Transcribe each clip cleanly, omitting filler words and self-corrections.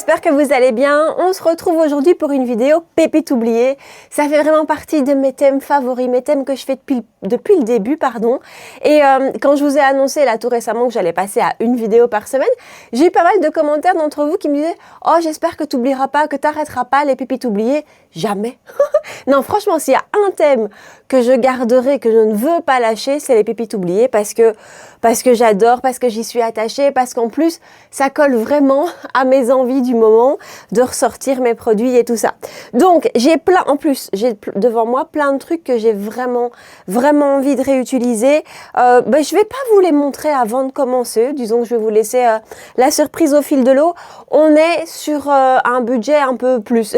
j'espère que vous allez bien. On se retrouve aujourd'hui pour une vidéo pépite oubliée. Ça fait vraiment partie de mes thèmes favoris, mes thèmes que je fais depuis le début, pardon. Et quand je vous ai annoncé là tout récemment que j'allais passer à une vidéo par semaine, j'ai eu pas mal de commentaires d'entre vous qui me disaient « Oh, j'espère que tu n'oublieras pas, que tu n'arrêteras pas les pépites oubliées. » Jamais. Non, franchement, s'il y a un thème que je garderai, que je ne veux pas lâcher, c'est les pépites oubliées parce que j'adore, parce que j'y suis attachée, parce qu'en plus, ça colle vraiment à mes envies du moment de ressortir mes produits et tout ça. Donc, j'ai devant moi plein de trucs que j'ai vraiment envie de réutiliser. Je vais pas vous les montrer avant de commencer. Disons que je vais vous laisser la surprise au fil de l'eau. On est sur un budget un peu plus.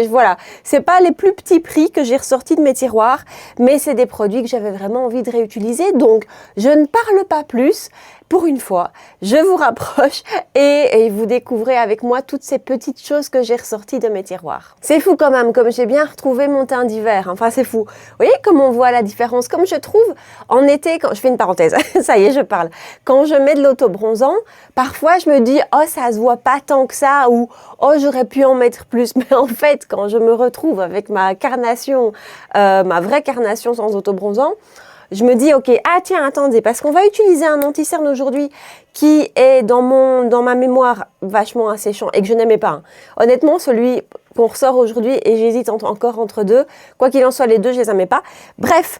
Voilà, c'est pas les plus petits prix que j'ai ressortis de mes tiroirs, mais c'est des produits que j'avais vraiment envie de réutiliser. Donc, je ne parle pas plus. Pour une fois, je vous rapproche et vous découvrez avec moi toutes ces petites choses que j'ai ressorties de mes tiroirs. C'est fou quand même, comme j'ai bien retrouvé mon teint d'hiver. Enfin, c'est fou. Vous voyez comment on voit la différence? Comme je trouve en été, quand je fais une parenthèse, ça y est, je parle. Quand je mets de l'auto-bronzant, parfois je me dis « Oh, ça se voit pas tant que ça » ou « Oh, j'aurais pu en mettre plus ». Mais en fait, quand je me retrouve avec ma carnation, ma vraie carnation sans auto-bronzant, je me dis, ok, ah tiens, attendez, parce qu'on va utiliser un anti-cerne aujourd'hui qui est dans ma mémoire vachement asséchant et que je n'aimais pas. Hein. Honnêtement, celui qu'on ressort aujourd'hui, et j'hésite encore entre deux, quoi qu'il en soit, les deux, je les aimais pas. Bref,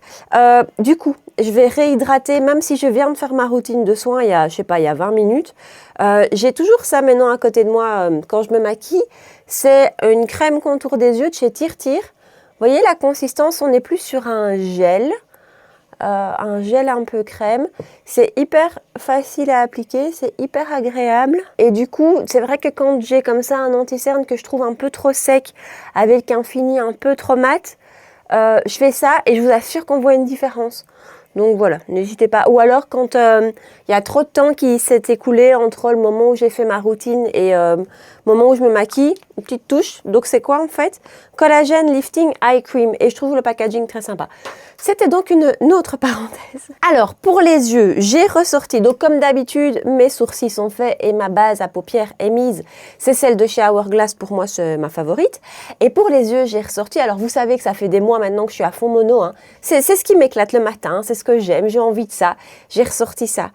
du coup, je vais réhydrater, même si je viens de faire ma routine de soins il y a, je sais pas, il y a 20 minutes. J'ai toujours ça maintenant à côté de moi quand je me maquille. C'est une crème contour des yeux de chez Tir. Vous voyez la consistance, on n'est plus sur un gel un peu crème. C'est hyper facile à appliquer, c'est hyper agréable. Et du coup, c'est vrai que quand j'ai comme ça un anti-cerne que je trouve un peu trop sec, avec un fini un peu trop mat, je fais ça et je vous assure qu'on voit une différence. Donc voilà, n'hésitez pas. Ou alors quand il y a trop de temps qui s'est écoulé entre le moment où j'ai fait ma routine et le moment où je me maquille, une petite touche. Donc c'est quoi en fait? Collagen Lifting Eye Cream. Et je trouve le packaging très sympa. C'était donc une autre parenthèse. Alors, pour les yeux, j'ai ressorti. Donc comme d'habitude, mes sourcils sont faits et ma base à paupières est mise. C'est celle de chez Hourglass, pour moi, c'est ma favorite. Et pour les yeux, j'ai ressorti. Alors vous savez que ça fait des mois maintenant que je suis à fond mono. Hein. C'est ce qui m'éclate le matin, c'est ce que j'aime, j'ai envie de ça. J'ai ressorti ça.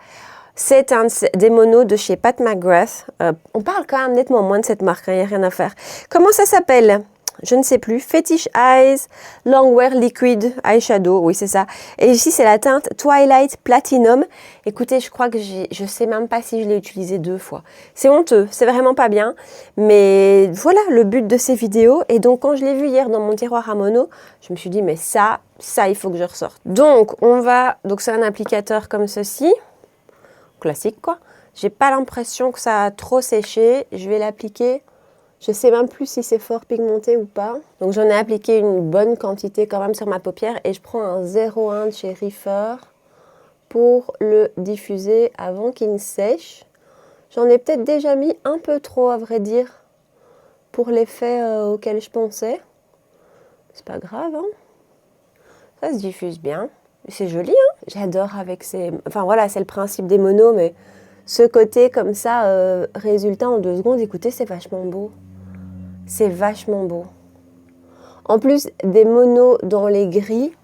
C'est des monos de chez Pat McGrath. On parle quand même nettement moins de cette marque, il n'y a rien à faire. Comment ça s'appelle? Je ne sais plus. Fetish Eyes Longwear Liquid Eyeshadow. Oui, c'est ça. Et ici, c'est la teinte Twilight Platinum. Écoutez, je crois que je sais même pas si je l'ai utilisé 2 fois. C'est honteux. C'est vraiment pas bien. Mais voilà le but de ces vidéos. Et donc, quand je l'ai vu hier dans mon tiroir à mono, je me suis dit, mais ça, il faut que je ressorte. Donc, donc c'est un applicateur comme ceci. Classique, quoi. J'ai pas l'impression que ça a trop séché. Je vais l'appliquer. Je ne sais même plus si c'est fort pigmenté ou pas. Donc j'en ai appliqué une bonne quantité quand même sur ma paupière et je prends un 01 de chez Reefer pour le diffuser avant qu'il ne sèche. J'en ai peut-être déjà mis un peu trop à vrai dire pour l'effet auquel je pensais. C'est pas grave, hein. Ça se diffuse bien. C'est joli, hein. J'adore avec ces... Enfin voilà, c'est le principe des monos, mais ce côté comme ça, résultat en 2 secondes, écoutez, c'est vachement beau. C'est vachement beau. En plus, des monos dans les gris,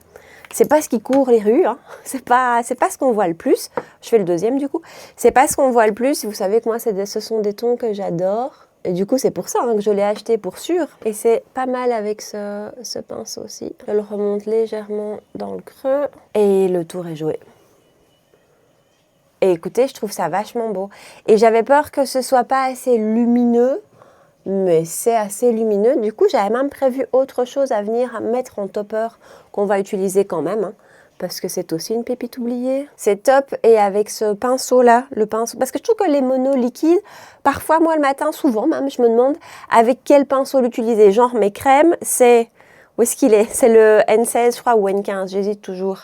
c'est pas ce qui court les rues. Hein. C'est pas ce qu'on voit le plus. Je fais le deuxième du coup. C'est pas ce qu'on voit le plus. Vous savez que moi, ce sont des tons que j'adore. Et du coup, c'est pour ça que je l'ai acheté pour sûr. Et c'est pas mal avec ce pinceau aussi. Je le remonte légèrement dans le creux. Et le tour est joué. Et écoutez, je trouve ça vachement beau. Et j'avais peur que ce soit pas assez lumineux. Mais c'est assez lumineux. Du coup, j'avais même prévu autre chose à venir à mettre en topper qu'on va utiliser quand même. Hein, parce que c'est aussi une pépite oubliée. C'est top. Et avec ce pinceau-là, le pinceau... Parce que je trouve que les monos liquides, parfois, moi, le matin, souvent même, je me demande avec quel pinceau l'utiliser. Genre, mes crèmes, c'est... Où est-ce qu'il est? C'est le N16, je crois, ou N15. J'hésite toujours.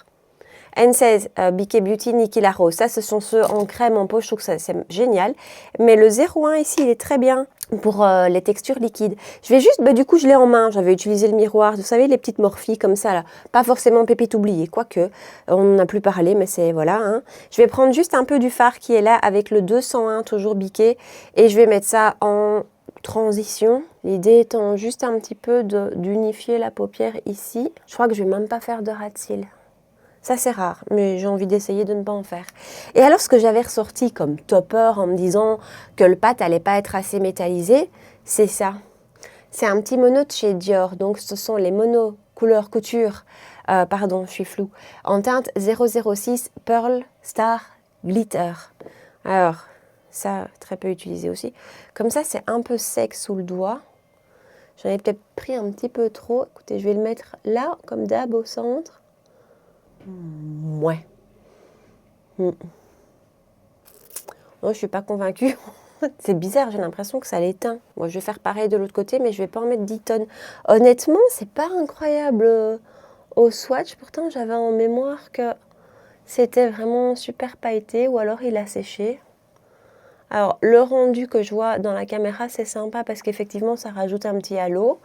N16, BK Beauty, Niki La Rose. Ça, ce sont ceux en crème, en peau. Je trouve que c'est génial. Mais le 01 ici, il est très bien pour les textures liquides. Je vais juste, du coup, je l'ai en main. J'avais utilisé le miroir. Vous savez, les petites morphies comme ça, là. Pas forcément pépite oubliée, quoique. On n'en a plus parlé, mais c'est, voilà. Hein. Je vais prendre juste un peu du fard qui est là avec le 201, toujours biqué. Et je vais mettre ça en transition. L'idée étant juste un petit peu d'unifier la paupière ici. Je crois que je vais même pas faire de ras de cils. Ça c'est rare, mais j'ai envie d'essayer de ne pas en faire. Et alors ce que j'avais ressorti comme topper en me disant que le pâte allait pas être assez métallisé, c'est ça. C'est un petit mono de chez Dior, donc ce sont les monos couleur couture, pardon, je suis floue, en teinte 006 Pearl Star Glitter. Alors, ça, très peu utilisé aussi. Comme ça, c'est un peu sec sous le doigt. J'en ai peut-être pris un petit peu trop. Écoutez, je vais le mettre là, comme d'hab, au centre. Ouais. Non, je suis pas convaincue. C'est bizarre, j'ai l'impression que ça l'éteint. Moi, je vais faire pareil de l'autre côté, mais je vais pas en mettre 10 tonnes. Honnêtement, c'est pas incroyable au swatch. Pourtant, j'avais en mémoire que c'était vraiment super pailleté, ou alors il a séché. Alors, le rendu que je vois dans la caméra, c'est sympa parce qu'effectivement, ça rajoute un petit halo.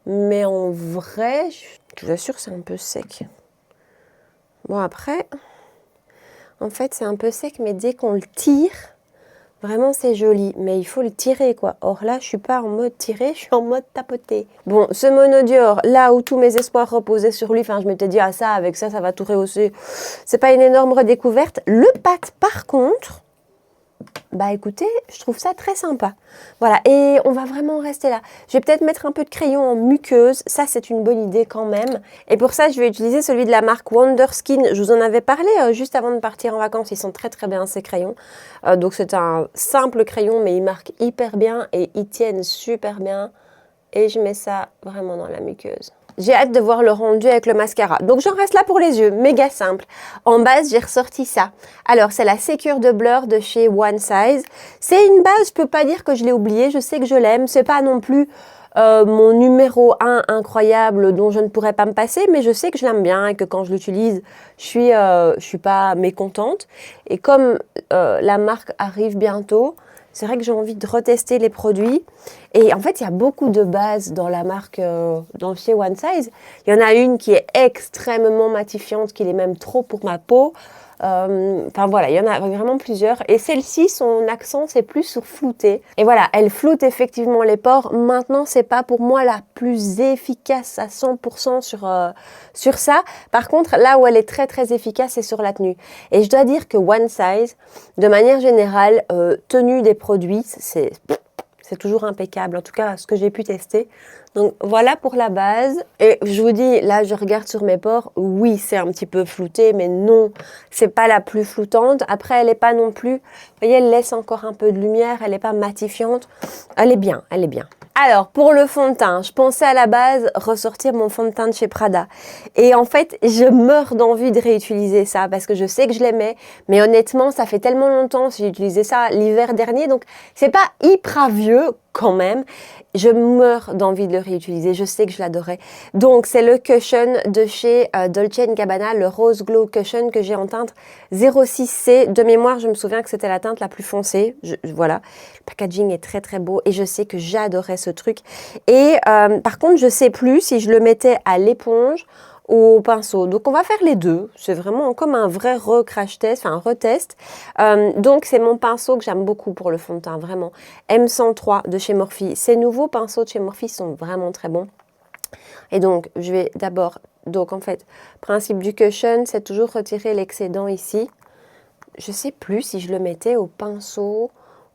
Mais en vrai, je vous assure, c'est un peu sec. Bon, après, en fait, c'est un peu sec, mais dès qu'on le tire, vraiment, c'est joli. Mais il faut le tirer, quoi. Or là, je suis pas en mode tirer, je suis en mode tapoter. Bon, ce mono Dior, là où tous mes espoirs reposaient sur lui, enfin, je m'étais dit, ah ça, avec ça, ça va tout rehausser. C'est pas une énorme redécouverte. Le pâte, par contre... Bah écoutez, je trouve ça très sympa. Voilà, et on va vraiment rester là. Je vais peut-être mettre un peu de crayon en muqueuse, ça c'est une bonne idée quand même. Et pour ça, je vais utiliser celui de la marque Wonderskin. Je vous en avais parlé juste avant de partir en vacances, ils sont très très bien ces crayons. Donc c'est un simple crayon, mais ils marquent hyper bien et ils tiennent super bien. Et je mets ça vraiment dans la muqueuse. J'ai hâte de voir le rendu avec le mascara. Donc j'en reste là pour les yeux, méga simple. En base, j'ai ressorti ça. Alors c'est la Secure de Blur de chez One Size. C'est une base, je peux pas dire que je l'ai oubliée, je sais que je l'aime. C'est pas non plus mon numéro 1 incroyable dont je ne pourrais pas me passer, mais je sais que je l'aime bien et que quand je l'utilise, je suis pas mécontente. Et comme la marque arrive bientôt, c'est vrai que j'ai envie de retester les produits. Et en fait, il y a beaucoup de bases dans la marque, dans chez One Size. Il y en a une qui est extrêmement matifiante, qui est même trop pour ma peau. Enfin voilà, il y en a vraiment plusieurs. Et celle-ci, son accent, c'est plus sur flouter. Et voilà, elle floute effectivement les pores. Maintenant, c'est pas pour moi la plus efficace à 100% sur ça. Par contre, là où elle est très très efficace, c'est sur la tenue. Et je dois dire que One Size, de manière générale, tenue des produits, c'est toujours impeccable, en tout cas ce que j'ai pu tester. Donc voilà pour la base. Et je vous dis, là je regarde sur mes pores, oui c'est un petit peu flouté, mais non, c'est pas la plus floutante. Après elle est pas non plus, vous voyez, elle laisse encore un peu de lumière, elle est pas matifiante. Elle est bien, elle est bien. Alors, pour le fond de teint, je pensais à la base ressortir mon fond de teint de chez Prada. Et en fait, je meurs d'envie de réutiliser ça parce que je sais que je l'aimais. Mais honnêtement, ça fait tellement longtemps que j'ai utilisé ça l'hiver dernier. Donc, c'est pas hyper vieux quand même. Je meurs d'envie de le réutiliser. Je sais que je l'adorais. Donc, c'est le cushion de chez Dolce & Gabbana, le Rose Glow Cushion que j'ai en teinte 06C. De mémoire, je me souviens que c'était la teinte la plus foncée. Voilà. Le packaging est très très beau et je sais que j'adorais ce truc. Et par contre, je sais plus si je le mettais à l'éponge ou au pinceau. Donc, on va faire les deux. C'est vraiment comme un vrai recrash test, enfin un retest. Donc, c'est mon pinceau que j'aime beaucoup pour le fond de teint, vraiment. M103 de chez Morphe. Ces nouveaux pinceaux de chez Morphe sont vraiment très bons. Et donc, je vais d'abord... Donc, en fait, principe du cushion, c'est toujours retirer l'excédent ici. Je sais plus si je le mettais au pinceau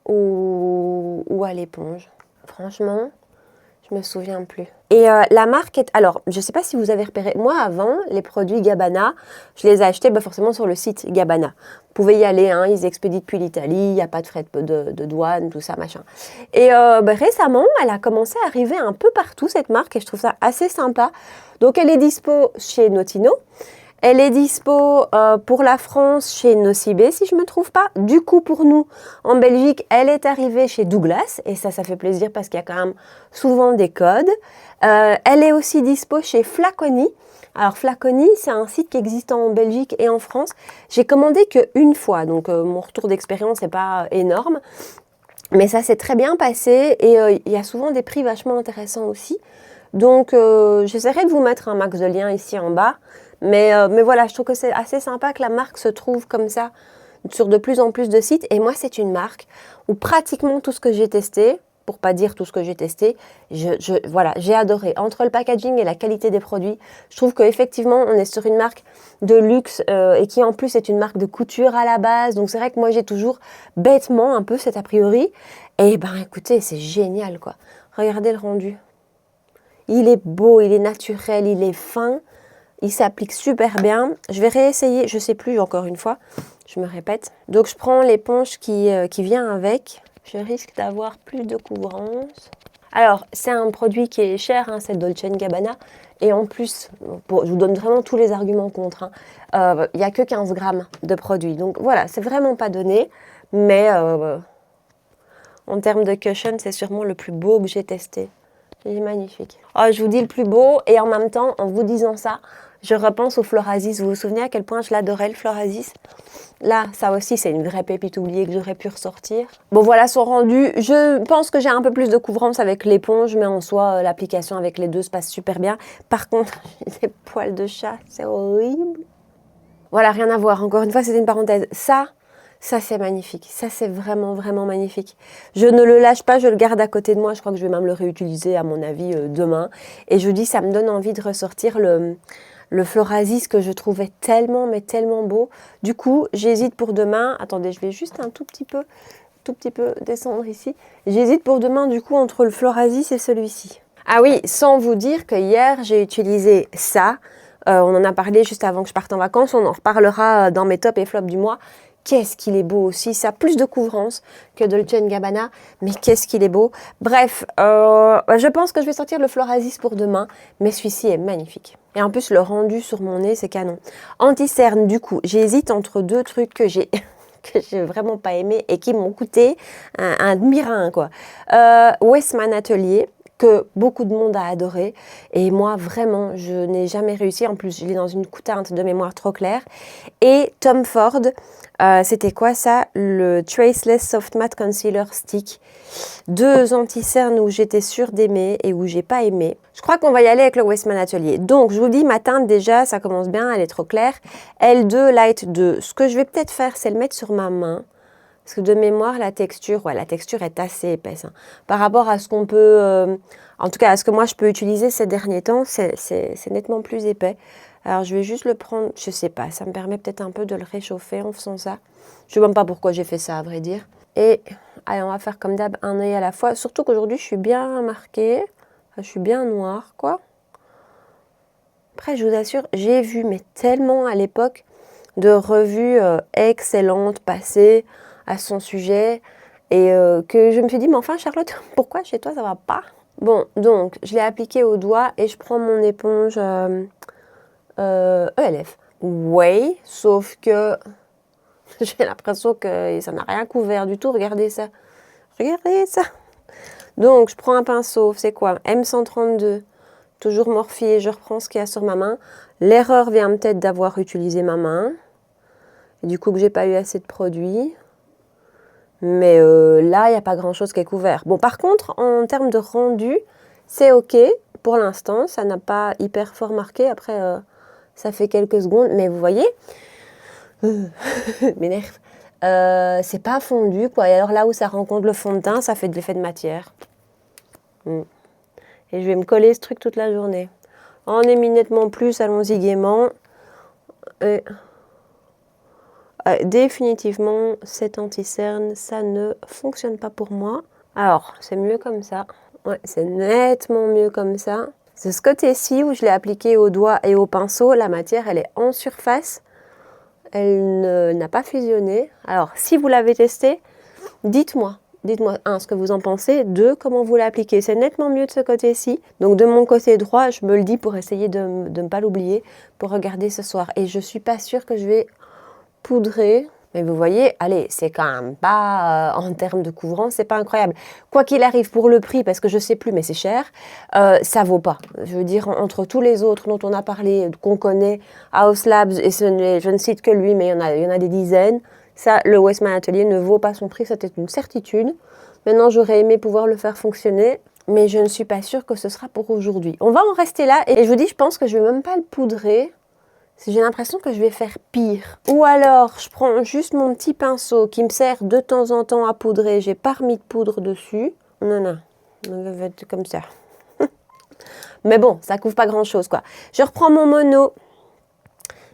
ou à l'éponge. Franchement, je me souviens plus. Et la marque est... Alors, je ne sais pas si vous avez repéré. Moi, avant, les produits Gabbana, je les ai achetés forcément sur le site Gabbana. Vous pouvez y aller, hein, ils expédient depuis l'Italie, il n'y a pas de frais de douane, tout ça, machin. Et récemment, elle a commencé à arriver un peu partout, cette marque, et je trouve ça assez sympa. Donc, elle est dispo chez Notino. Elle est dispo pour la France chez Nocibé, si je ne me trompe pas. Du coup, pour nous, en Belgique, elle est arrivée chez Douglas. Et ça fait plaisir parce qu'il y a quand même souvent des codes. Elle est aussi dispo chez Flaconi. Alors, Flaconi, c'est un site qui existe en Belgique et en France. J'ai commandé qu'une fois, donc mon retour d'expérience n'est pas énorme. Mais ça s'est très bien passé et il y a souvent des prix vachement intéressants aussi. Donc, j'essaierai de vous mettre un max de liens ici en bas. Mais voilà, je trouve que c'est assez sympa que la marque se trouve comme ça. sur de plus en plus de sites. Et moi, c'est une marque où pratiquement tout ce que j'ai testé, pour pas dire tout ce que j'ai testé. Voilà, j'ai adoré. Entre le packaging et la qualité des produits, je trouve qu'effectivement, on est sur une marque de luxe et qui en plus est une marque de couture à la base. Donc c'est vrai que moi, j'ai toujours bêtement un peu cet a priori. Et ben écoutez, c'est génial quoi. Regardez le rendu. Il est beau, il est naturel, il est fin. Il s'applique super bien. Je vais réessayer, je sais plus encore une fois, je me répète. Donc je prends l'éponge qui vient avec. Je risque d'avoir plus de couvrance. Alors c'est un produit qui est cher, hein, c'est Dolce & Gabbana. Et en plus, je vous donne vraiment tous les arguments contre. Il n'y a que 15 grammes de produit. Donc voilà, c'est vraiment pas donné. Mais en termes de cushion, c'est sûrement le plus beau que j'ai testé. Il est magnifique. Oh, je vous dis le plus beau et en même temps, en vous disant ça, je repense au Florasis. Vous vous souvenez à quel point je l'adorais le Florasis? Là, ça aussi, c'est une vraie pépite oubliée que j'aurais pu ressortir. Bon, voilà son rendu. Je pense que j'ai un peu plus de couvrance avec l'éponge, mais en soi, l'application avec les deux se passe super bien. Par contre, j'ai des poils de chat, c'est horrible. Voilà, rien à voir. Encore une fois, c'était une parenthèse. Ça c'est magnifique. Ça, c'est vraiment, vraiment magnifique. Je ne le lâche pas, je le garde à côté de moi. Je crois que je vais même le réutiliser, à mon avis, demain. Et je vous dis, ça me donne envie de ressortir le Florasis que je trouvais tellement, mais tellement beau. Du coup, j'hésite pour demain. Attendez, je vais juste un tout petit peu descendre ici. J'hésite pour demain, du coup, entre le Florasis et celui-ci. Ah oui, sans vous dire que hier, j'ai utilisé ça. On en a parlé juste avant que je parte en vacances. On en reparlera dans mes tops et flops du mois. Qu'est-ce qu'il est beau aussi. Ça a plus de couvrance que Dolce & Gabbana. Mais qu'est-ce qu'il est beau. Bref, je pense que je vais sortir le Florasis pour demain. Mais celui-ci est magnifique. Et en plus, le rendu sur mon nez, c'est canon. Anti-cerne, du coup, j'hésite entre deux trucs que j'ai vraiment pas aimé et qui m'ont coûté un demi-rein, quoi. Westman Atelier, que beaucoup de monde a adoré. Et moi, vraiment, je n'ai jamais réussi. En plus, je l'ai dans une teinte de mémoire trop claire. Et Tom Ford, c'était quoi ça? Le Traceless Soft Matte Concealer Stick. Deux anti-cernes où j'étais sûre d'aimer et où j'ai pas aimé. Je crois qu'on va y aller avec le Westman Atelier. Donc, je vous dis, ma teinte, déjà, ça commence bien, elle est trop claire. L2, Light 2. Ce que je vais peut-être faire, c'est le mettre sur ma main. Parce que de mémoire, la texture est assez épaisse. Hein. Par rapport à ce qu'on peut, en tout cas à ce que moi je peux utiliser ces derniers temps, c'est nettement plus épais. Alors je vais juste le prendre, je sais pas, ça me permet peut-être un peu de le réchauffer en faisant ça. Je sais même pas pourquoi j'ai fait ça à vrai dire. Et allez, on va faire comme d'hab un œil à la fois. Surtout qu'aujourd'hui je suis bien marquée, enfin, je suis bien noire quoi. Après je vous assure, j'ai vu mais tellement à l'époque de revues excellentes passer à son sujet et que je me suis dit mais enfin Charlotte, pourquoi chez toi ça va pas? Bon, donc je l'ai appliqué au doigt et je prends mon éponge ELF. Oui, sauf que j'ai l'impression que ça n'a rien couvert du tout. Regardez ça. Regardez ça. Donc je prends un pinceau, c'est quoi? M132, toujours Morphe et je reprends ce qu'il y a sur ma main. L'erreur vient peut-être d'avoir utilisé ma main et du coup que j'ai pas eu assez de produit. Mais là, il n'y a pas grand-chose qui est couvert. Bon, par contre, en termes de rendu, c'est OK pour l'instant. Ça n'a pas hyper fort marqué. Après, ça fait quelques secondes. Mais vous voyez, m'énerve. C'est pas fondu, quoi. Et alors là où ça rencontre le fond de teint, ça fait de l'effet de matière. Et je vais me coller ce truc toute la journée. En éminemment plus, allons-y gaiement. Et... définitivement, cet anti-cerne, ça ne fonctionne pas pour moi. Alors, c'est mieux comme ça. Ouais, c'est nettement mieux comme ça. C'est ce côté-ci où je l'ai appliqué au doigt et au pinceau. La matière, elle est en surface. Elle n'a pas fusionné. Alors, si vous l'avez testé, dites-moi. Dites-moi, 1, ce que vous en pensez. 2, comment vous l'appliquez. C'est nettement mieux de ce côté-ci. Donc, de mon côté droit, je me le dis pour essayer de ne pas l'oublier, pour regarder ce soir. Et je ne suis pas sûre que je vais poudré, mais vous voyez, allez, c'est quand même pas, en termes de couvrance, c'est pas incroyable. Quoi qu'il arrive pour le prix, parce que je sais plus, mais c'est cher, ça vaut pas. Je veux dire, entre tous les autres dont on a parlé, qu'on connaît, House Labs, et je ne cite que lui, mais il y en a des dizaines, ça, le Westman Atelier ne vaut pas son prix, c'était une certitude. Maintenant, j'aurais aimé pouvoir le faire fonctionner, mais je ne suis pas sûre que ce sera pour aujourd'hui. On va en rester là, et je vous dis, je pense que je vais même pas le poudrer, j'ai l'impression que je vais faire pire. Ou alors, je prends juste mon petit pinceau qui me sert de temps en temps à poudrer. J'ai pas remis de poudre dessus. Non, non. On va être comme ça. Mais bon, ça couvre pas grand-chose, quoi. Je reprends mon mono.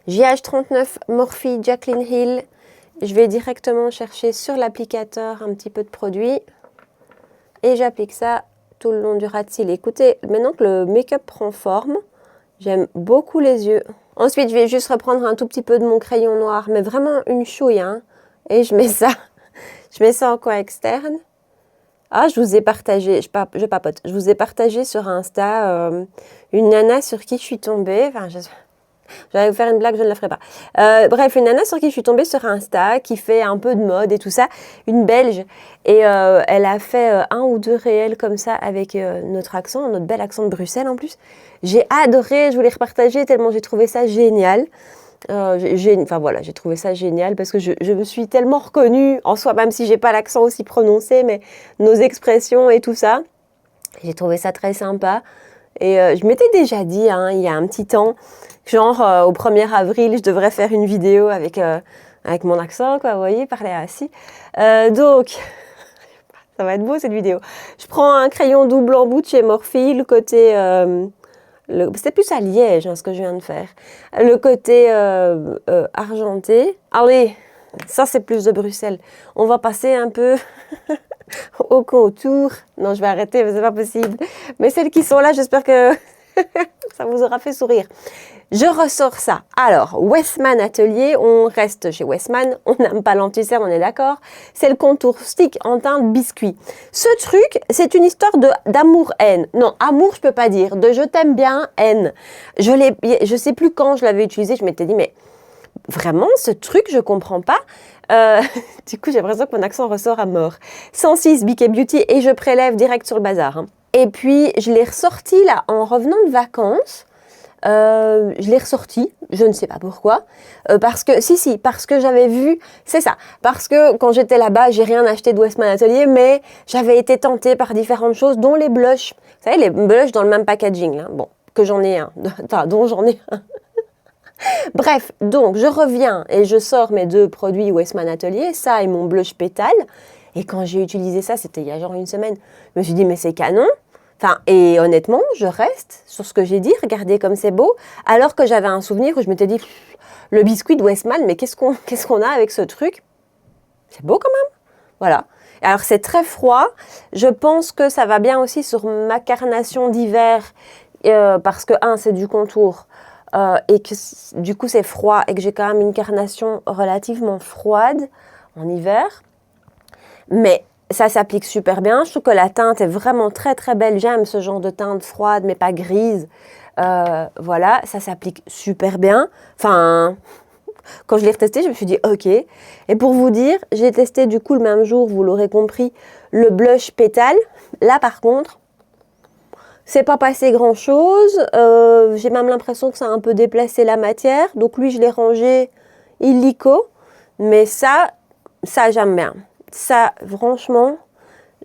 JH39 Morphe Jaclyn Hill. Je vais directement chercher sur l'applicateur un petit peu de produit. Et j'applique ça tout le long du ras de cils. Écoutez, maintenant que le make-up prend forme, j'aime beaucoup les yeux. Ensuite, je vais juste reprendre un tout petit peu de mon crayon noir, mais vraiment une chouille, hein. Et je mets ça en coin externe. Ah, je vous ai partagé, je papote, je vous ai partagé sur Insta une nana sur qui je suis tombée. Enfin, j'allais vous faire une blague, je ne la ferai pas. Bref, une nana sur qui je suis tombée sur Insta, qui fait un peu de mode et tout ça, une Belge. Et elle a fait un ou deux réels comme ça avec notre accent, notre bel accent de Bruxelles en plus. J'ai adoré, je voulais repartager tellement j'ai trouvé ça génial. Enfin voilà, j'ai trouvé ça génial parce que je me suis tellement reconnue en soi, même si j'ai pas l'accent aussi prononcé, mais nos expressions et tout ça, j'ai trouvé ça très sympa. Et je m'étais déjà dit, hein, il y a un petit temps, genre au 1er avril, je devrais faire une vidéo avec mon accent, quoi, vous voyez, parler assis. Donc, ça va être beau cette vidéo. Je prends un crayon double embout de chez Morphe, le côté... c'était plus à Liège, hein, ce que je viens de faire. Le côté argenté. Allez, ça c'est plus de Bruxelles. On va passer un peu au contour. Non, je vais arrêter, mais c'est pas possible. Mais celles qui sont là, j'espère que ça vous aura fait sourire. Je ressors ça. Alors, Westman Atelier, on reste chez Westman, on n'aime pas l'anti-cerne, on est d'accord. C'est le contour stick en teinte biscuit. Ce truc, c'est une histoire d'amour-haine. Non, amour, je peux pas dire. De je t'aime bien, haine. Je sais plus quand je l'avais utilisé, je m'étais dit, mais vraiment, ce truc, je comprends pas. Du coup, j'ai l'impression que mon accent ressort à mort. 106 BK Beauty et je prélève direct sur le bazar. Hein. Et puis, je l'ai ressorti là en revenant de vacances. Je l'ai ressorti, je ne sais pas pourquoi, parce que j'avais vu, c'est ça, parce que quand j'étais là-bas, j'ai rien acheté de Westman Atelier, mais j'avais été tentée par différentes choses, dont les blushs. Vous savez, les blushs dans le même packaging, là. Bon, que j'en ai un, dont j'en ai un. Bref, donc je reviens et je sors mes deux produits Westman Atelier, ça et mon blush pétale. Et quand j'ai utilisé ça, c'était il y a genre une semaine, je me suis dit, mais c'est canon. Enfin, et honnêtement, je reste sur ce que j'ai dit, regardez comme c'est beau, alors que j'avais un souvenir où je m'étais dit, le biscuit de Westman, mais qu'est-ce qu'on a avec ce truc? C'est beau quand même. Voilà. Alors c'est très froid, je pense que ça va bien aussi sur ma carnation d'hiver, parce que c'est du contour, et que du coup c'est froid, et que j'ai quand même une carnation relativement froide en hiver. Mais ça s'applique super bien. Je trouve que la teinte est vraiment très très belle. J'aime ce genre de teinte froide, mais pas grise. Voilà, ça s'applique super bien. Enfin, quand je l'ai retesté, je me suis dit ok. Et pour vous dire, j'ai testé du coup le même jour, vous l'aurez compris, le blush pétale. Là par contre, c'est pas passé grand chose. J'ai même l'impression que ça a un peu déplacé la matière. Donc lui, je l'ai rangé illico. Mais ça j'aime bien. Ça, franchement,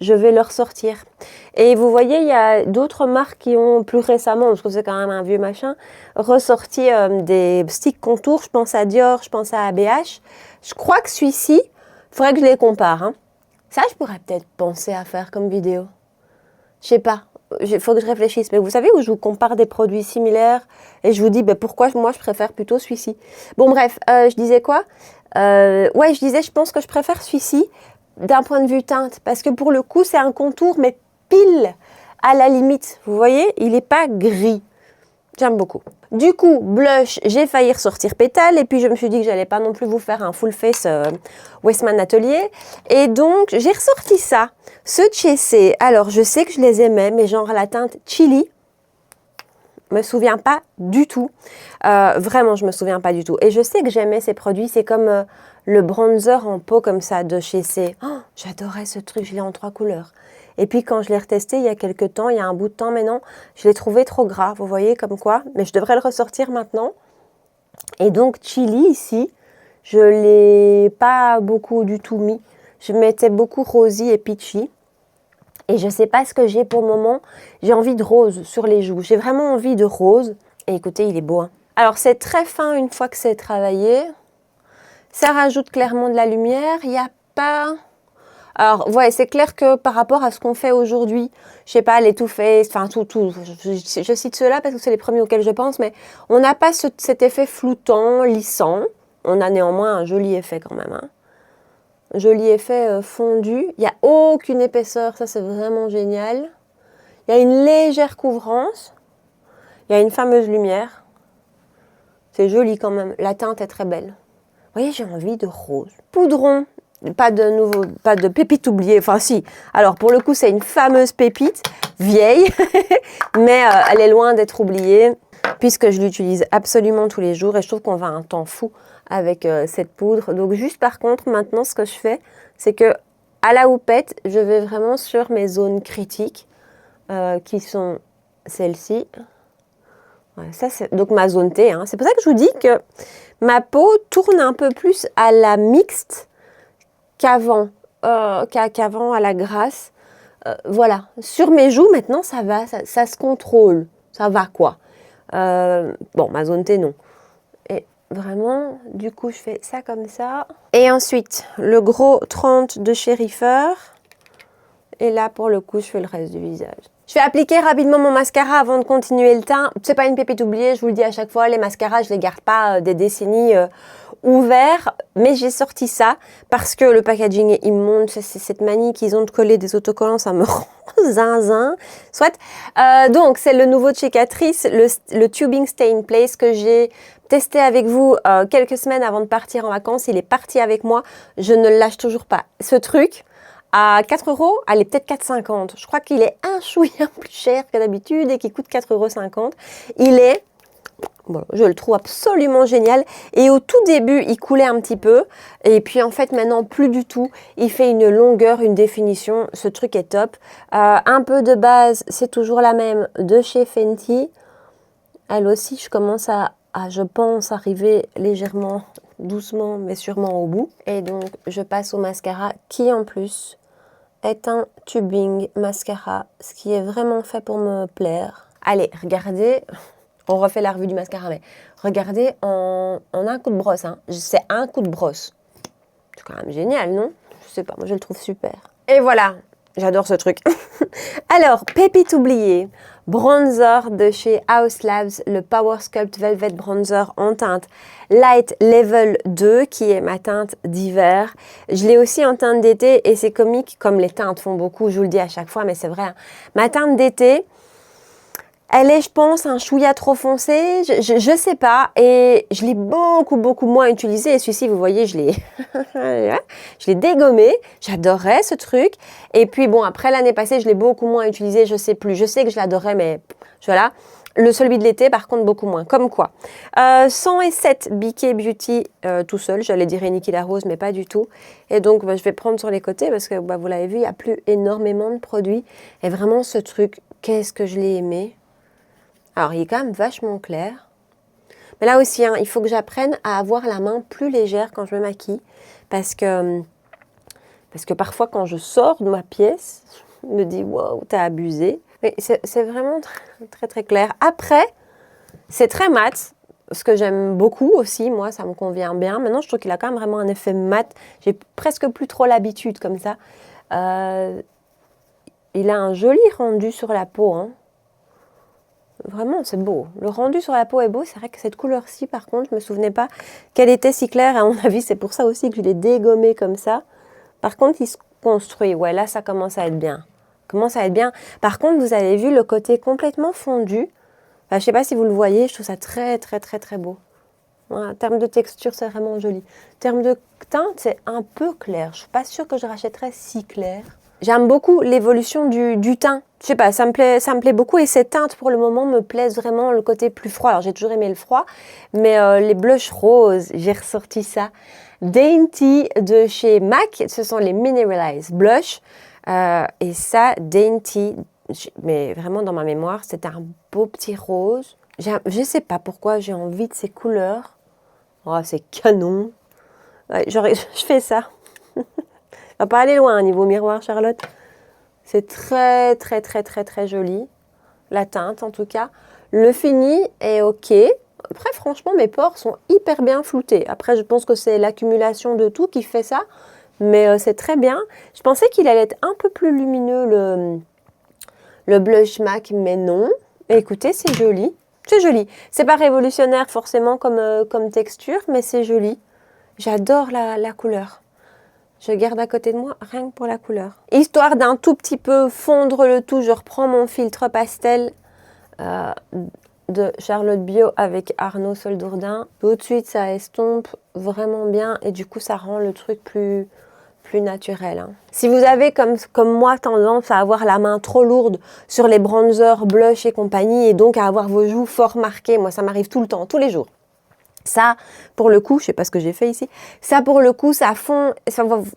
je vais le ressortir. Et vous voyez, il y a d'autres marques qui ont plus récemment, parce que c'est quand même un vieux machin, ressorti des sticks contours. Je pense à Dior, je pense à ABH. Je crois que celui-ci, il faudrait que je les compare. Hein. Ça, je pourrais peut-être penser à faire comme vidéo. Je sais pas. Il faut que je réfléchisse. Mais vous savez où je vous compare des produits similaires et je vous dis pourquoi moi je préfère plutôt celui-ci. Bon bref, je disais quoi ouais, je disais je pense que je préfère celui-ci d'un point de vue teinte, parce que pour le coup, c'est un contour, mais pile à la limite. Vous voyez, il n'est pas gris. J'aime beaucoup. Du coup, blush, j'ai failli ressortir pétale, et puis je me suis dit que j'allais pas non plus vous faire un full face Westman Atelier. Et donc, j'ai ressorti ça. Ce Chessé, alors je sais que je les aimais, mais genre la teinte chili, me souviens pas du tout. Vraiment, je me souviens pas du tout. Et je sais que j'aimais ces produits. C'est comme le bronzer en pot comme ça de chez C. Oh, j'adorais ce truc. Je l'ai en 3 couleurs. Et puis quand je l'ai retesté il y a quelques temps, il y a un bout de temps maintenant, je l'ai trouvé trop gras. Vous voyez comme quoi. Mais je devrais le ressortir maintenant. Et donc chili ici, je l'ai pas beaucoup du tout mis. Je mettais beaucoup rosy et peachy. Et je ne sais pas ce que j'ai pour le moment. J'ai envie de rose sur les joues. J'ai vraiment envie de rose. Et écoutez, il est beau. Hein. Alors, c'est très fin une fois que c'est travaillé. Ça rajoute clairement de la lumière. Il n'y a pas... Alors, ouais, c'est clair que par rapport à ce qu'on fait aujourd'hui, je sais pas, les Too Faced, enfin tout, je cite ceux-là parce que c'est les premiers auxquels je pense, mais on n'a pas cet effet floutant, lissant. On a néanmoins un joli effet quand même, hein. Joli effet fondu. Il n'y a aucune épaisseur, ça c'est vraiment génial. Il y a une légère couvrance. Il y a une fameuse lumière. C'est joli quand même. La teinte est très belle. Vous voyez, j'ai envie de rose. Poudron. Pas de pépite oubliée. Enfin, si. Alors, pour le coup, c'est une fameuse pépite vieille. Mais elle est loin d'être oubliée. Puisque je l'utilise absolument tous les jours. Et je trouve qu'on va un temps fou avec cette poudre. Donc, juste par contre, maintenant, ce que je fais, c'est que à la houppette, je vais vraiment sur mes zones critiques. Qui sont celles-ci. Ouais, ça, c'est donc ma zone T. Hein. C'est pour ça que je vous dis que ma peau tourne un peu plus à la mixte qu'avant à la grasse. Voilà. Sur mes joues, maintenant, ça va. Ça se contrôle. Ça va, quoi. Bon, ma zone T, non. Et vraiment, du coup, je fais ça comme ça. Et ensuite, le gros 30 de chez Reefer. Et là, pour le coup, je fais le reste du visage. Je vais appliquer rapidement mon mascara avant de continuer le teint. C'est pas une pépite oubliée, je vous le dis à chaque fois, les mascaras, je les garde pas des décennies ouverts. Mais j'ai sorti ça parce que le packaging est immonde. C'est cette manie qu'ils ont de coller des autocollants, ça me rend zinzin. Soit. Donc, c'est le nouveau de chez Catrice, le Tubing Stay in Place que j'ai testé avec vous quelques semaines avant de partir en vacances. Il est parti avec moi. Je ne le lâche toujours pas. Ce truc, à 4 €, allez, peut-être 4,50 €. Je crois qu'il est un chouïa plus cher que d'habitude et qu'il coûte 4,50 €. Il est, bon, je le trouve absolument génial. Et au tout début, il coulait un petit peu. Et puis en fait, maintenant, plus du tout. Il fait une longueur, une définition. Ce truc est top. Un peu de base, c'est toujours la même de chez Fenty. Elle aussi, je commence je pense, arriver légèrement, doucement, mais sûrement au bout. Et donc, je passe au mascara qui, en plus, est un tubing mascara, ce qui est vraiment fait pour me plaire. Allez, regardez, on refait la revue du mascara, mais regardez en un coup de brosse, hein. C'est un coup de brosse. C'est quand même génial, non? Je sais pas, moi je le trouve super. Et voilà, j'adore ce truc. Alors, pépite oubliée, bronzer de chez Haus Labs, le Power Sculpt Velvet Bronzer en teinte Light Level 2, qui est ma teinte d'hiver. Je l'ai aussi en teinte d'été et c'est comique, comme les teintes font beaucoup, je vous le dis à chaque fois, mais c'est vrai. Hein. Ma teinte d'été, elle est, je pense, un chouïa trop foncé, je sais pas, et je l'ai beaucoup moins utilisé. Et celui-ci, vous voyez, je l'ai dégommé. J'adorais ce truc. Et puis bon, après l'année passée, je l'ai beaucoup moins utilisé. Je sais plus. Je sais que je l'adorais, mais voilà. Celui de l'été, par contre, beaucoup moins. Comme quoi 107 BK Beauty tout seul. J'allais dire Niki la Rose, mais pas du tout. Et donc, je vais prendre sur les côtés parce que vous l'avez vu, il n'y a plus énormément de produits. Et vraiment, ce truc, qu'est-ce que je l'ai aimé. Alors, il est quand même vachement clair. Mais là aussi, hein, il faut que j'apprenne à avoir la main plus légère quand je me maquille. Parce que parfois, quand je sors de ma pièce, je me dis « Wow, t'as abusé ». Mais c'est vraiment très clair. Après, c'est très mat, ce que j'aime beaucoup aussi. Moi, ça me convient bien. Maintenant, je trouve qu'il a quand même vraiment un effet mat. J'ai presque plus trop l'habitude comme ça. Il a un joli rendu sur la peau, hein. Vraiment, c'est beau. Le rendu sur la peau est beau. C'est vrai que cette couleur-ci, par contre, je ne me souvenais pas qu'elle était si claire. À mon avis, c'est pour ça aussi que je l'ai dégommé comme ça. Par contre, il se construit. Ouais, là, ça commence à être bien. Par contre, vous avez vu le côté complètement fondu. Enfin, je ne sais pas si vous le voyez. Je trouve ça très beau. Voilà, en termes de texture, c'est vraiment joli. En termes de teinte, c'est un peu clair. Je ne suis pas sûre que je rachèterais si clair. J'aime beaucoup l'évolution du teint. Je sais pas, ça me plaît beaucoup et ces teintes pour le moment me plaisent vraiment le côté plus froid. Alors j'ai toujours aimé le froid, mais les blushs roses, j'ai ressorti ça. Dainty de chez MAC, ce sont les Mineralized Blush. Et ça, Dainty, mais vraiment dans ma mémoire, c'est un beau petit rose. Je sais pas pourquoi j'ai envie de ces couleurs. Oh, c'est canon. Ouais, je fais ça. On va pas aller loin au niveau miroir, Charlotte. C'est très joli. La teinte, en tout cas. Le fini est OK. Après, franchement, mes pores sont hyper bien floutés. Après, je pense que c'est l'accumulation de tout qui fait ça. mais c'est très bien. Je pensais qu'il allait être un peu plus lumineux, le blush MAC, mais non. Et écoutez, c'est joli. C'est joli. C'est pas révolutionnaire forcément comme texture, mais c'est joli. J'adore la couleur. Je garde à côté de moi rien que pour la couleur. Histoire d'un tout petit peu fondre le tout, je reprends mon filtre pastel de Charlotte Bio avec Arnaud Soldourdin. Tout de suite, ça estompe vraiment bien et du coup, ça rend le truc plus naturel. Hein. Si vous avez, comme moi, tendance à avoir la main trop lourde sur les bronzers, blush et compagnie, et donc à avoir vos joues fort marquées, moi, ça m'arrive tout le temps, tous les jours. Ça, pour le coup, je sais pas ce que j'ai fait ici, ça, pour le coup, ça fond,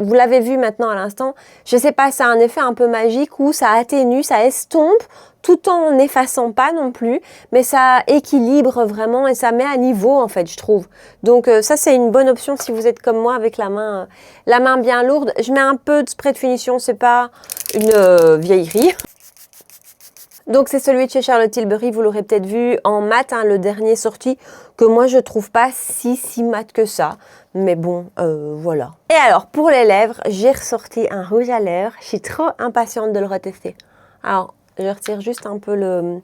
vous l'avez vu maintenant à l'instant, je sais pas, ça a un effet un peu magique où ça atténue, ça estompe, tout en n'effaçant pas non plus, mais ça équilibre vraiment et ça met à niveau, en fait, je trouve. Donc ça, c'est une bonne option si vous êtes comme moi avec la main bien lourde. Je mets un peu de spray de finition, c'est pas une vieillerie. Donc c'est celui de chez Charlotte Tilbury, vous l'aurez peut-être vu en mat, hein, le dernier sorti, que moi je trouve pas si mat que ça. Mais bon, voilà. Et alors, pour les lèvres, j'ai ressorti un rouge à lèvres. Je suis trop impatiente de le retester. Alors, je retire juste un peu le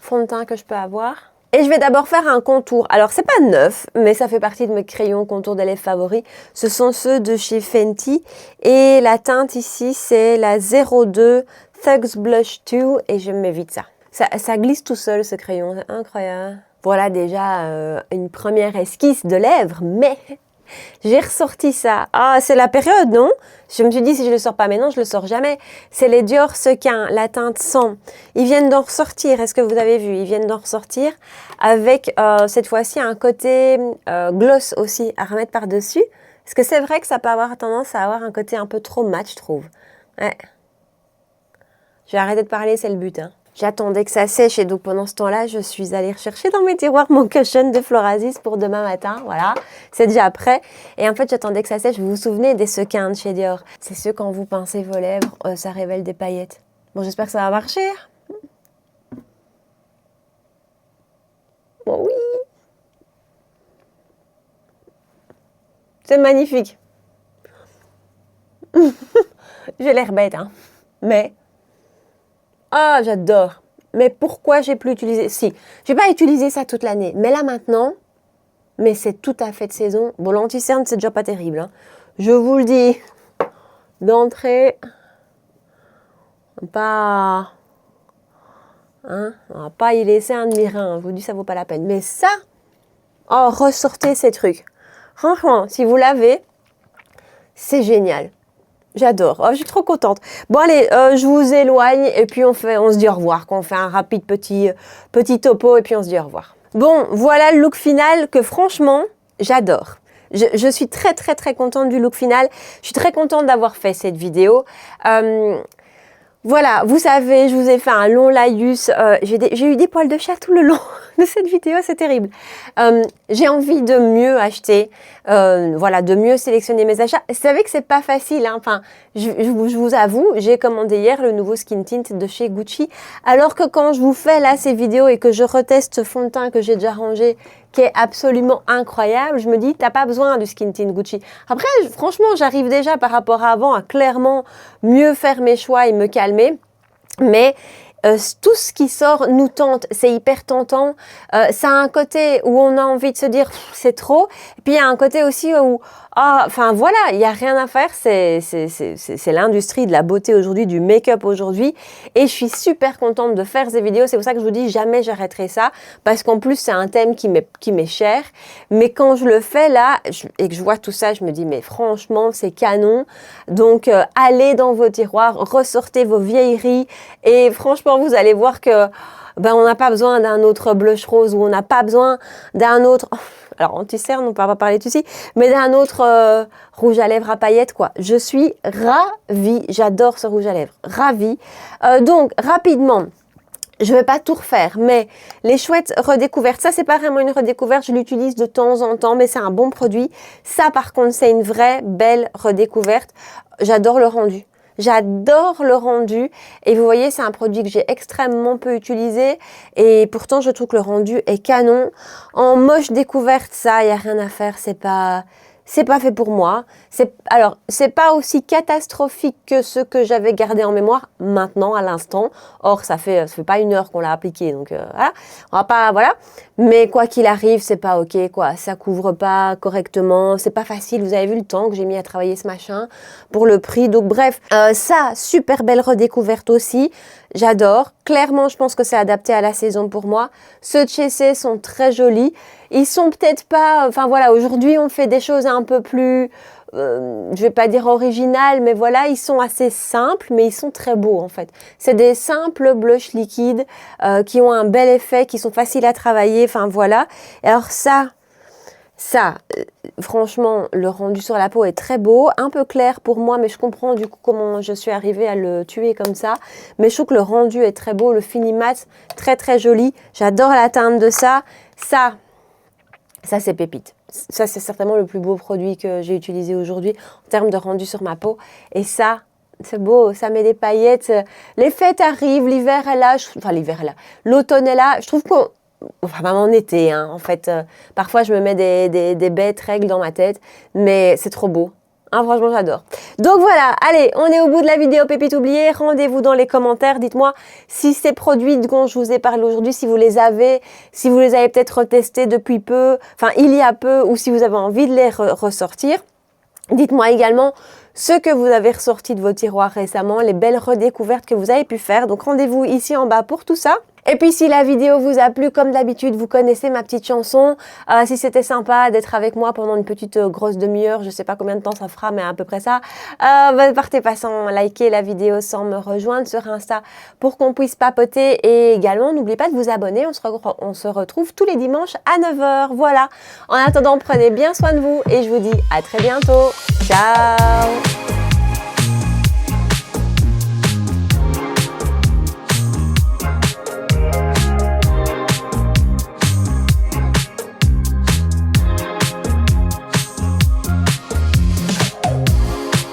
fond de teint que je peux avoir. Et je vais d'abord faire un contour. Alors, c'est pas neuf, mais ça fait partie de mes crayons contour des lèvres favoris. Ce sont ceux de chez Fenty. Et la teinte ici, c'est la 02 Thugs Blush 2 et je m'évite ça. Ça glisse tout seul ce crayon, c'est incroyable. Voilà déjà une première esquisse de lèvres, mais j'ai ressorti ça. Ah, c'est la période, non? Je me suis dit si je le sors pas maintenant, je le sors jamais. C'est les Dior Sequin, la teinte 100. Ils viennent d'en ressortir, est-ce que vous avez vu? Ils viennent d'en ressortir avec cette fois-ci un côté gloss aussi à remettre par-dessus. Parce que c'est vrai que ça peut avoir tendance à avoir un côté un peu trop mat, je trouve. Ouais. Je vais arrêter de parler, c'est le but. Hein. J'attendais que ça sèche et donc pendant ce temps-là, je suis allée rechercher dans mes tiroirs mon cushion de Florasis pour demain matin. Voilà, c'est déjà prêt. Et en fait, j'attendais que ça sèche. Vous vous souvenez des sequins de chez Dior? C'est ceux quand vous pincez vos lèvres, ça révèle des paillettes. Bon, j'espère que ça va marcher. Bon, oui. C'est magnifique. J'ai l'air bête, hein. Mais... ah, j'adore. Mais pourquoi j'ai plus utilisé? Si, j'ai pas utilisé ça toute l'année. Mais là maintenant, mais c'est tout à fait de saison. Bon, l'anti-cerne, c'est déjà pas terrible. Hein. Je vous le dis. D'entrée, pas... hein, on va pas y laisser un demi-rein. Je vous dis, ça vaut pas la peine. Mais ça, oh, ressortez ces trucs. Franchement, si vous l'avez, c'est génial. J'adore, oh, je suis trop contente. Bon allez, je vous éloigne et puis on se dit au revoir. On fait un rapide petit topo et puis on se dit au revoir. Bon, voilà le look final que franchement, j'adore. Je suis très contente du look final. Je suis très contente d'avoir fait cette vidéo. Voilà, vous savez, je vous ai fait un long laïus. J'ai eu des poils de chat tout le long de cette vidéo, c'est terrible. J'ai envie de mieux acheter, voilà, de mieux sélectionner mes achats. Vous savez que c'est pas facile, hein. Enfin, je vous avoue, j'ai commandé hier le nouveau Skin Tint de chez Gucci. Alors que quand je vous fais là ces vidéos et que je reteste ce fond de teint que j'ai déjà rangé, qui est absolument incroyable, je me dis, t'as pas besoin du Skin Tint Gucci. Après, franchement, j'arrive déjà par rapport à avant à clairement mieux faire mes choix et me calmer. Mais tout ce qui sort nous tente, c'est hyper tentant. Ça a un côté où on a envie de se dire c'est trop. Et puis il y a un côté aussi où, enfin voilà, il n'y a rien à faire. C'est l'industrie de la beauté aujourd'hui, du make-up aujourd'hui. Et je suis super contente de faire ces vidéos. C'est pour ça que je vous dis jamais j'arrêterai ça. Parce qu'en plus, c'est un thème qui m'est cher. Mais quand je le fais là et que je vois tout ça, je me dis mais franchement, c'est canon. Donc allez dans vos tiroirs, ressortez vos vieilleries. Et franchement, vous allez voir que on n'a pas besoin d'un autre blush rose ou on n'a pas besoin d'un autre... alors, anti-cerne, on ne va pas parler dessus, mais d'un autre rouge à lèvres à paillettes, quoi. Je suis ravie. J'adore ce rouge à lèvres. Ravie. Donc, rapidement, je ne vais pas tout refaire, mais les chouettes redécouvertes, ça, c'est pas vraiment une redécouverte. Je l'utilise de temps en temps, mais c'est un bon produit. Ça, par contre, c'est une vraie belle redécouverte. J'adore le rendu. J'adore le rendu et vous voyez, c'est un produit que j'ai extrêmement peu utilisé et pourtant, je trouve que le rendu est canon. En moche découverte, ça, il n'y a rien à faire. c'est pas fait pour moi. Alors, c'est pas aussi catastrophique que ce que j'avais gardé en mémoire maintenant, à l'instant. Or, ça fait pas 1 heure qu'on l'a appliqué, donc voilà. On va pas, voilà. Mais quoi qu'il arrive, c'est pas ok, quoi. Ça couvre pas correctement, c'est pas facile. Vous avez vu le temps que j'ai mis à travailler ce machin pour le prix. Donc bref, ça, super belle redécouverte aussi. J'adore. Clairement, je pense que c'est adapté à la saison pour moi. Ceux de chez C sont très jolis. Ils sont peut-être pas... Enfin voilà, aujourd'hui, on fait des choses un peu plus... je vais pas dire originales, mais voilà, ils sont assez simples, mais ils sont très beaux en fait. C'est des simples blushs liquides qui ont un bel effet, qui sont faciles à travailler. Enfin voilà. Et alors ça, franchement, le rendu sur la peau est très beau, un peu clair pour moi, mais je comprends du coup comment je suis arrivée à le tuer comme ça. Mais je trouve que le rendu est très beau, le fini mat, très très joli. J'adore la teinte de ça. Ça c'est pépite. Ça, c'est certainement le plus beau produit que j'ai utilisé aujourd'hui en termes de rendu sur ma peau. Et ça, c'est beau, ça met des paillettes. Les fêtes arrivent, l'hiver est là. Enfin, l'hiver est là. L'automne est là. Je trouve qu'on... Enfin, même en été, hein, en fait. Parfois, je me mets des bêtes règles dans ma tête, mais c'est trop beau. Hein, franchement, j'adore. Donc voilà, allez, on est au bout de la vidéo Pépites oubliées. Rendez-vous dans les commentaires. Dites-moi si ces produits dont je vous ai parlé aujourd'hui, si vous les avez peut-être retestés depuis peu, enfin il y a peu, ou si vous avez envie de les ressortir. Dites-moi également ce que vous avez ressorti de vos tiroirs récemment, les belles redécouvertes que vous avez pu faire. Donc rendez-vous ici en bas pour tout ça. Et puis si la vidéo vous a plu, comme d'habitude, vous connaissez ma petite chanson. Si c'était sympa d'être avec moi pendant une petite grosse demi-heure, je sais pas combien de temps ça fera, mais à peu près ça, partez pas sans liker la vidéo, sans me rejoindre sur Insta pour qu'on puisse papoter. Et également, n'oubliez pas de vous abonner, on se retrouve tous les dimanches à 9 h. Voilà. En attendant, prenez bien soin de vous et je vous dis à très bientôt. Ciao!